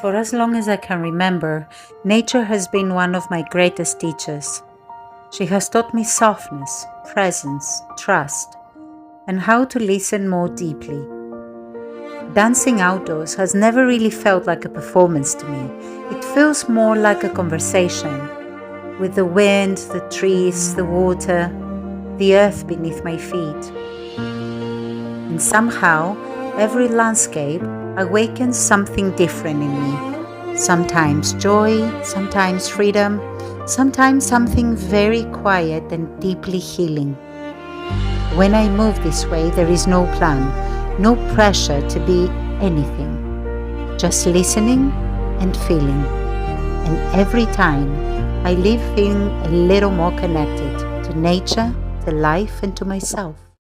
For as long as I can remember, nature has been one of my greatest teachers. She has taught me softness, presence, trust, and how to listen more deeply. Dancing outdoors has never really felt like a performance to me. It feels more like a conversation, with the wind, the trees, the water, the earth beneath my feet. And somehow, every landscape awakens something different in me. Sometimes joy, sometimes freedom, sometimes something very quiet and deeply healing. When I move this way, there is no plan, no pressure to be anything, just listening and feeling. And every time, I leave feeling a little more connected to nature, to life, and to myself.